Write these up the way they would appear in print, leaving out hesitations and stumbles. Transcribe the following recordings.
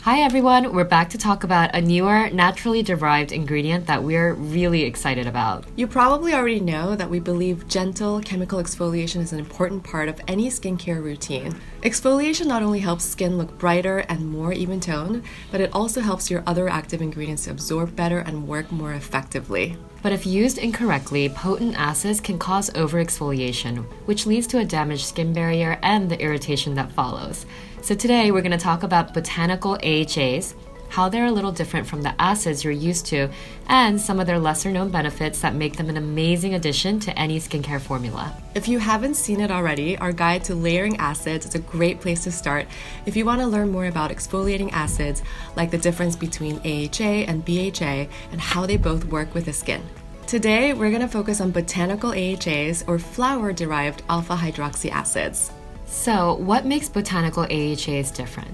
Hi everyone, we're back to talk about a newer, naturally derived ingredient that we're really excited about. You probably already know that we believe gentle chemical exfoliation is an important part of any skincare routine. Exfoliation not only helps skin look brighter and more even toned, but it also helps your other active ingredients to absorb better and work more effectively. But if used incorrectly, potent acids can cause overexfoliation, which leads to a damaged skin barrier and the irritation that follows. So today we're going to talk about botanical AHAs, how they're a little different from the acids you're used to, and some of their lesser known benefits that make them an amazing addition to any skincare formula. If you haven't seen it already, our guide to layering acids is a great place to start if you want to learn more about exfoliating acids, like the difference between AHA and BHA and how they both work with the skin. Today, we're going to focus on botanical AHAs, or flower-derived alpha-hydroxy acids. So, what makes botanical AHAs different?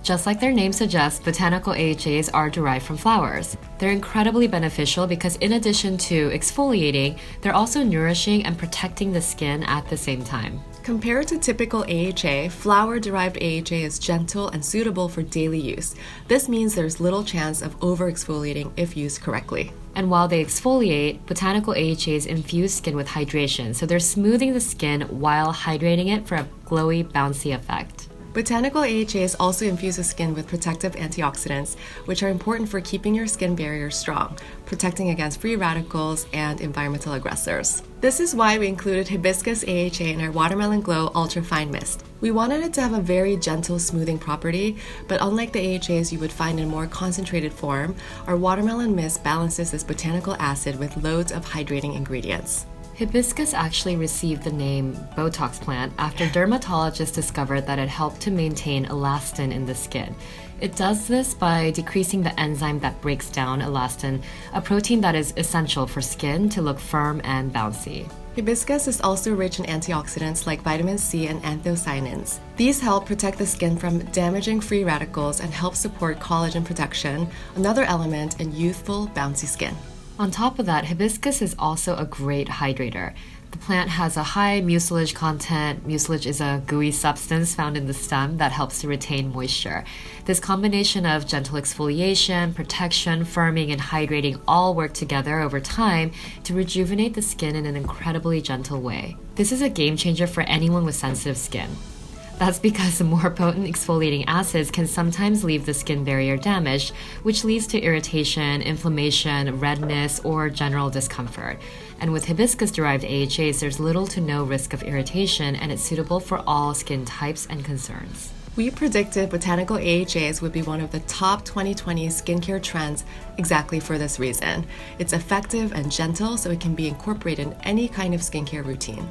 Just like their name suggests, botanical AHAs are derived from flowers. They're incredibly beneficial because in addition to exfoliating, they're also nourishing and protecting the skin at the same time. Compared to typical AHA, flower-derived AHA is gentle and suitable for daily use. This means there's little chance of over-exfoliating if used correctly. And while they exfoliate, botanical AHAs infuse skin with hydration, so they're smoothing the skin while hydrating it for a glowy, bouncy effect. Botanical AHAs also infuse the skin with protective antioxidants, which are important for keeping your skin barrier strong, protecting against free radicals and environmental aggressors. This is why we included hibiscus AHA in our Watermelon Glow Ultra Fine Mist. We wanted it to have a very gentle smoothing property, but unlike the AHAs you would find in more concentrated form, our watermelon mist balances this botanical acid with loads of hydrating ingredients. Hibiscus actually received the name botox plant after dermatologists discovered that it helped to maintain elastin in the skin. It does this by decreasing the enzyme that breaks down elastin, a protein that is essential for skin to look firm and bouncy. Hibiscus is also rich in antioxidants like vitamin C and anthocyanins. These help protect the skin from damaging free radicals and help support collagen production, another element in youthful, bouncy skin. On top of that, hibiscus is also a great hydrator. The plant has a high mucilage content. Mucilage is a gooey substance found in the stem that helps to retain moisture. This combination of gentle exfoliation, protection, firming, and hydrating all work together over time to rejuvenate the skin in an incredibly gentle way. This is a game changer for anyone with sensitive skin. That's because the more potent exfoliating acids can sometimes leave the skin barrier damaged, which leads to irritation, inflammation, redness, or general discomfort. And with hibiscus-derived AHAs, there's little to no risk of irritation, and it's suitable for all skin types and concerns. We predicted botanical AHAs would be one of the top 2020 skincare trends exactly for this reason. It's effective and gentle, so it can be incorporated in any kind of skincare routine.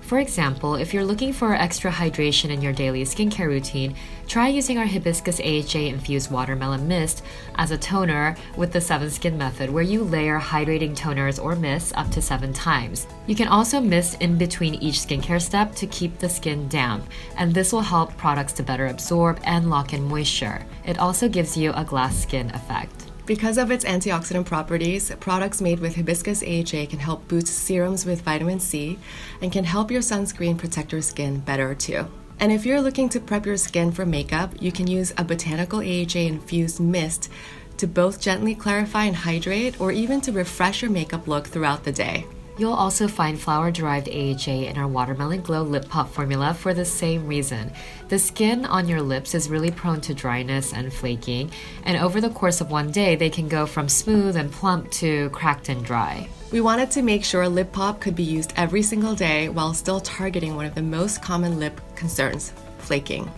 For example, if you're looking for extra hydration in your daily skincare routine, try using our hibiscus AHA-infused watermelon mist as a toner with the 7 skin method, where you layer hydrating toners or mists up to 7 times. You can also mist in between each skincare step to keep the skin damp, and this will help products to better absorb and lock in moisture. It also gives you a glass skin effect. Because of its antioxidant properties, products made with hibiscus AHA can help boost serums with vitamin C and can help your sunscreen protect your skin better too. And if you're looking to prep your skin for makeup, you can use a botanical AHA-infused mist to both gently clarify and hydrate, or even to refresh your makeup look throughout the day. You'll also find flower-derived AHA in our Watermelon Glow Lip Pop formula for the same reason. The skin on your lips is really prone to dryness and flaking, and over the course of one day, they can go from smooth and plump to cracked and dry. We wanted to make sure Lip Pop could be used every single day while still targeting one of the most common lip concerns, flaking.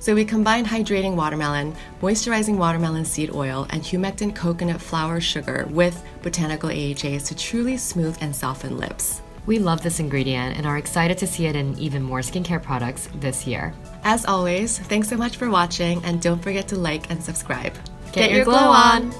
So we combined hydrating watermelon, moisturizing watermelon seed oil, and humectant coconut flower sugar with botanical AHAs to truly smooth and soften lips. We love this ingredient and are excited to see it in even more skincare products this year. As always, thanks so much for watching, and don't forget to like and subscribe. Get your glow on!